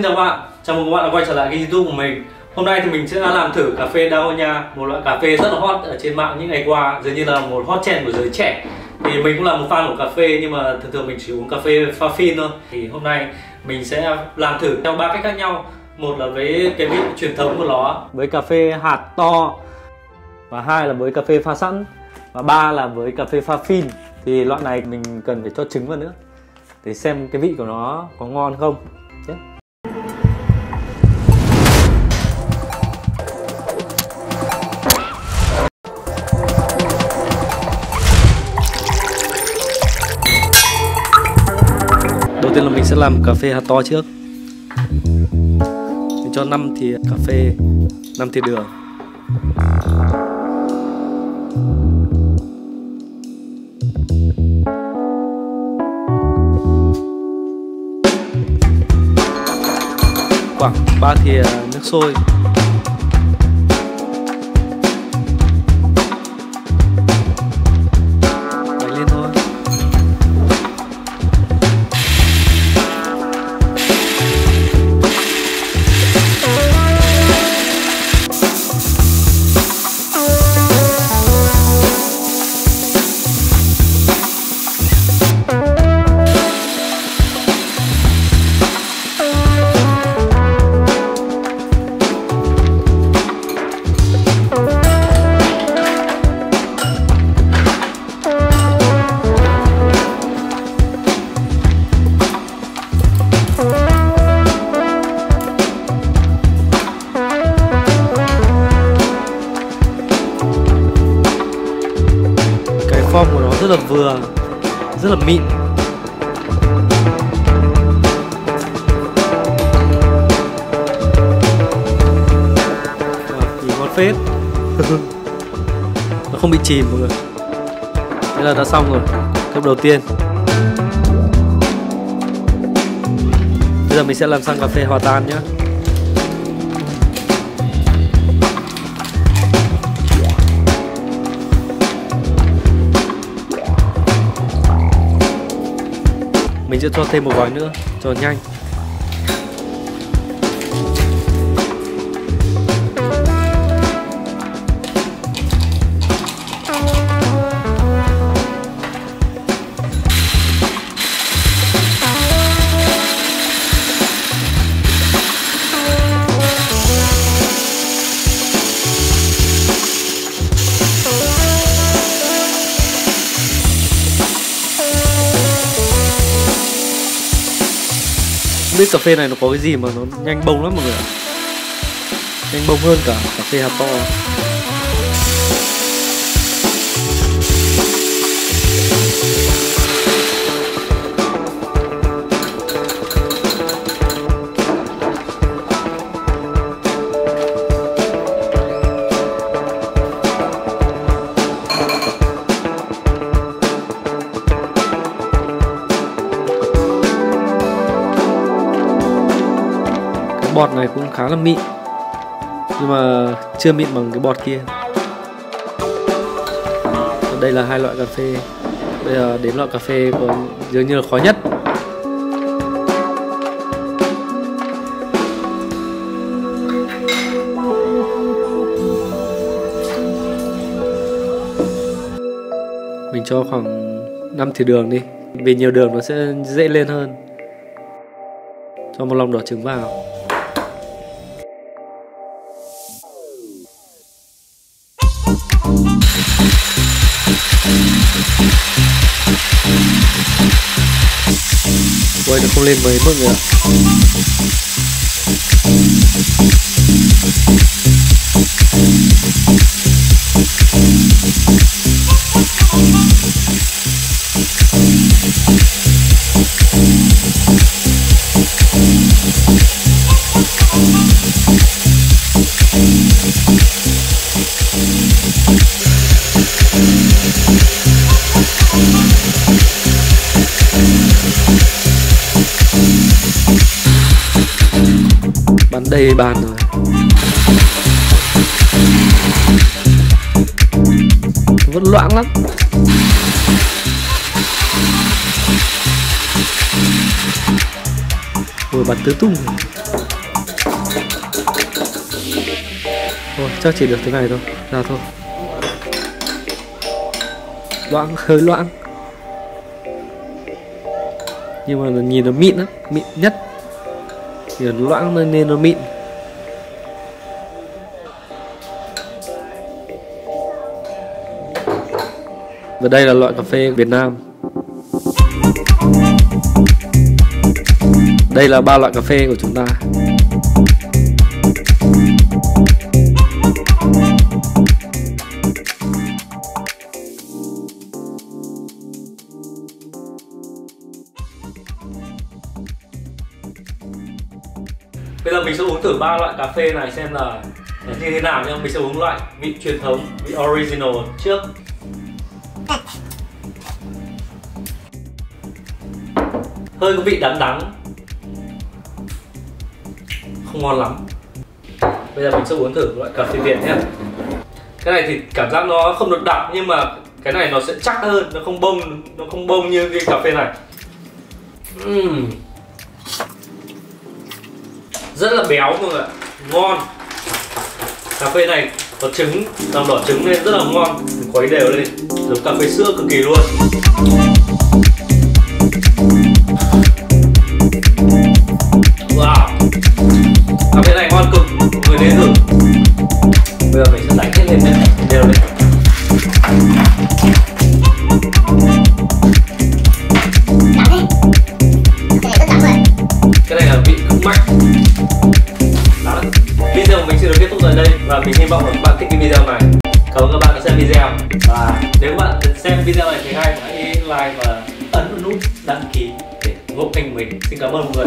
Xin chào các bạn, chào mừng các bạn đã quay trở lại kênh YouTube của mình. Hôm nay thì mình sẽ làm thử cà phê Dalgona, một loại cà phê rất là hot ở trên mạng những ngày qua, dường như là một hot trend của giới trẻ. Thì mình cũng là một fan của cà phê nhưng mà thường mình chỉ uống cà phê pha phin thôi. Thì hôm nay mình sẽ làm thử theo 3 cách khác nhau. Một là với cái vị truyền thống của nó, với cà phê hạt to, và hai là với cà phê pha sẵn, và ba là với cà phê pha phin. Thì loại này mình cần phải cho trứng vào nữa để xem cái vị của nó có ngon không. Đầu tiên là mình sẽ làm cà phê hạt to trước. Mình cho 5 thìa cà phê, 5 thìa đường. Khoảng 3 thìa nước sôi. Đẩy lên thôi. Form của nó rất là vừa, rất là mịn. Nhìn ngon phết. Nó không bị chìm mọi người. Thế là đã xong rồi, cấp đầu tiên. Bây giờ mình sẽ làm sang cà phê hòa tan nhé. Mình sẽ cho thêm một gói nữa cho nhanh. Không biết cà phê này nó có cái gì mà nó nhanh bông lắm mọi người ạ. Nhanh bông hơn cả cà phê hạt to. Bọt này cũng khá là mịn, nhưng mà chưa mịn bằng cái bọt kia. Đây là hai loại cà phê. Bây giờ đến loại cà phê có dường như là khó nhất. Mình cho khoảng 5 thìa đường đi, vì nhiều đường nó sẽ dễ lên hơn. Cho một lòng đỏ trứng vào. Ôi, nó không lên mấy mọi người ạ. Bắn đầy bàn rồi. Vẫn loãng lắm. Ôi bắn tứ tung. Thôi, chắc chỉ được thế này thôi. Ra thôi. Loãng, hơi loãng. Nhưng mà nhìn nó mịn lắm, mịn nhất. Thì nó loãng nên nó mịn. Và đây là loại cà phê Việt Nam. Đây là 3 loại cà phê của chúng ta. Bây giờ mình sẽ uống thử 3 loại cà phê này xem là như thế nào nhá. Mình sẽ uống loại vị truyền thống, vị original trước. Hơi có vị đắng đắng, không ngon lắm. Bây giờ mình sẽ uống thử loại cà phê Việt nhé. Cái này thì cảm giác nó không được đậm, nhưng mà cái này nó sẽ chắc hơn, nó không bông như cái cà phê này. Rất là béo mọi người ạ, ngon. Cà phê này có trứng, làm đỏ trứng nên rất là ngon, khuấy đều lên, giống cà phê sữa cực kỳ luôn. Wow, cà phê này ngon cực, mọi người nên thử. Bây giờ mình sẽ đánh hết lên nhé, đều lên. Cái này là vị cực mạnh. Đó. Video của mình sẽ được kết thúc tại đây và mình hy vọng là các bạn thích cái video này. Cảm ơn các bạn đã xem video, và nếu các bạn xem video này thấy hay hãy like và ấn nút đăng ký để ủng hộ kênh của mình. Xin cảm ơn mọi người.